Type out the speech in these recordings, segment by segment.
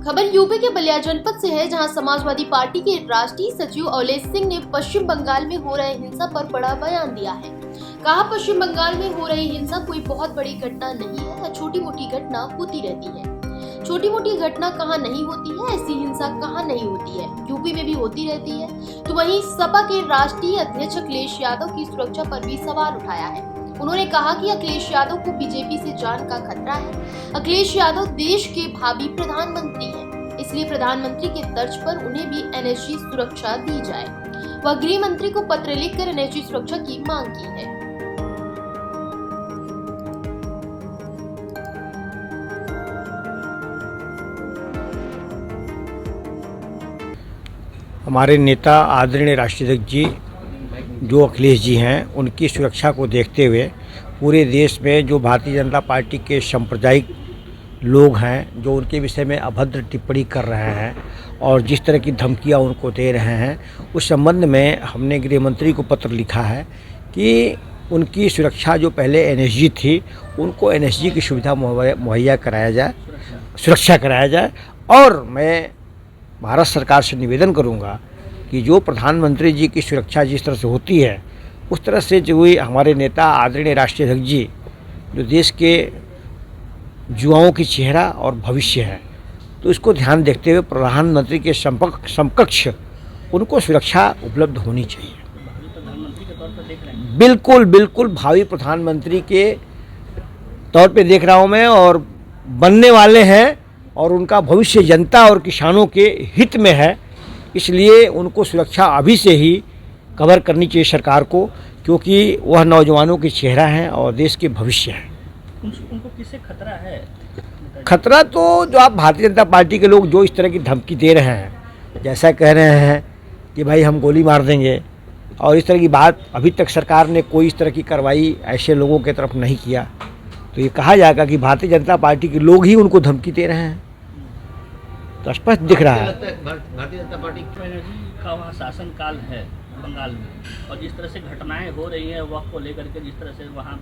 खबर यूपी के बलिया जनपद से है, जहां समाजवादी पार्टी के राष्ट्रीय सचिव अवलेश सिंह ने पश्चिम बंगाल में हो रहे हिंसा पर बड़ा बयान दिया है। कहा, पश्चिम बंगाल में हो रही हिंसा कोई बहुत बड़ी घटना नहीं है, छोटी मोटी घटना होती रहती है। छोटी मोटी घटना कहाँ नहीं होती है, ऐसी हिंसा कहाँ नहीं होती है, यूपी में भी होती रहती है। तो वहीं सपा के राष्ट्रीय अध्यक्ष अखिलेश यादव की सुरक्षा पर भी सवाल उठाया है। उन्होंने कहा कि अखिलेश यादव को बीजेपी से जान का खतरा है। अखिलेश यादव देश के भावी प्रधानमंत्री हैं, इसलिए प्रधानमंत्री के तर्ज पर उन्हें भी एनएसजी सुरक्षा दी जाए। वह गृह मंत्री को पत्र लिखकर एनएसजी सुरक्षा की मांग की है। हमारे नेता आदरणीय राष्ट्रीय अध्यक्ष जी जो अखिलेश जी हैं, उनकी सुरक्षा को देखते हुए पूरे देश में जो भारतीय जनता पार्टी के सांप्रदायिक लोग हैं, जो उनके विषय में अभद्र टिप्पणी कर रहे हैं और जिस तरह की धमकियां उनको दे रहे हैं, उस संबंध में हमने गृह मंत्री को पत्र लिखा है कि उनकी सुरक्षा जो पहले एनएसजी थी, उनको एनएसजी की सुविधा मुहैया कराया जाए, सुरक्षा कराया जाए। और मैं भारत सरकार से निवेदन करूंगा कि जो प्रधानमंत्री जी की सुरक्षा जिस तरह से होती है, उस तरह से जो हमारे नेता आदरणीय राष्ट्रीय अध्यक्ष जी जो देश के युवाओं की चेहरा और भविष्य है, तो इसको ध्यान देखते हुए प्रधानमंत्री के समकक्ष उनको सुरक्षा उपलब्ध होनी चाहिए। बिल्कुल बिल्कुल भावी प्रधानमंत्री के तौर पे देख रहा हूँ मैं, और बनने वाले हैं, और उनका भविष्य जनता और किसानों के हित में है। इसलिए उनको सुरक्षा अभी से ही कवर करनी चाहिए सरकार को, क्योंकि वह नौजवानों की चेहरा हैं और देश के भविष्य हैं। उनको किससे खतरा है? खतरा तो जो आप भारतीय जनता पार्टी के लोग जो इस तरह की धमकी दे रहे हैं, जैसा कह रहे हैं कि भाई हम गोली मार देंगे, और इस तरह की बात अभी तक सरकार ने कोई इस तरह की कार्रवाई ऐसे लोगों की तरफ नहीं किया, तो ये कहा जाएगा कि भारतीय जनता पार्टी के लोग ही उनको धमकी दे रहे हैं। तो स्पष्ट दिख रहा है भारतीय जनता पार्टी का वहाँ शासन काल है बंगाल में, और जिस तरह से घटनाएं हो रही हैं वक्त को लेकर के, जिस तरह से वहाँ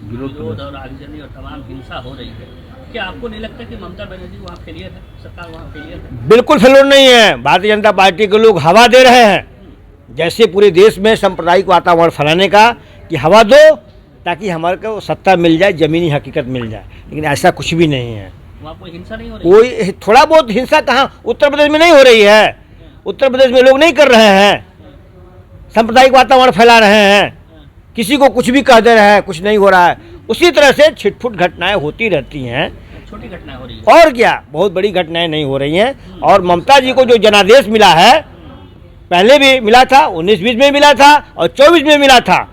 विरोध और आगजनी और तमाम हिंसा हो रही है, क्या आपको नहीं लगता कि ममता बनर्जी वहाँ फेलियर है, सरकार वहाँ फेलियर है? बिल्कुल फेलियर नहीं है। भारतीय जनता पार्टी के लोग हवा दे रहे हैं, जैसे पूरे देश में सांप्रदायिक वातावरण फैलाने का, कि हवा दो ताकि हमारे को सत्ता मिल जाए, ज़मीनी हकीकत मिल जाए, लेकिन ऐसा कुछ भी नहीं है। वहाँ कोई हिंसा नहीं हो रही? कोई थोड़ा बहुत हिंसा कहाँ उत्तर प्रदेश में नहीं हो रही है? उत्तर प्रदेश में लोग नहीं कर रहे हैं, सांप्रदायिक वातावरण फैला रहे हैं, किसी को कुछ भी कह दे रहे हैं, कुछ नहीं हो रहा है। उसी तरह से छिटपुट घटनाएं होती रहती हैं, छोटी घटनाएं हो रही है, और क्या बहुत बड़ी घटनाएं नहीं हो रही हैं। और ममता जी को जो जनादेश मिला है, पहले भी मिला था, 19-20 में मिला था और 24 में मिला था,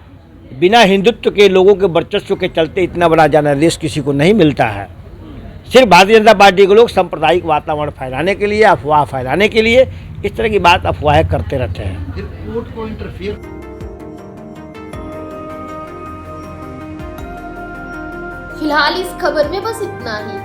बिना हिंदुत्व के लोगों के वर्चस्व के चलते इतना बड़ा जनादेश किसी को नहीं मिलता है। सिर्फ भारतीय जनता पार्टी के लोग सांप्रदायिक वातावरण फैलाने के लिए, अफवाह फैलाने के लिए इस तरह की बात अफवाहें करते रहते हैं। फिर कोर्ट को इंटरफियर। फिलहाल इस खबर में बस इतना ही।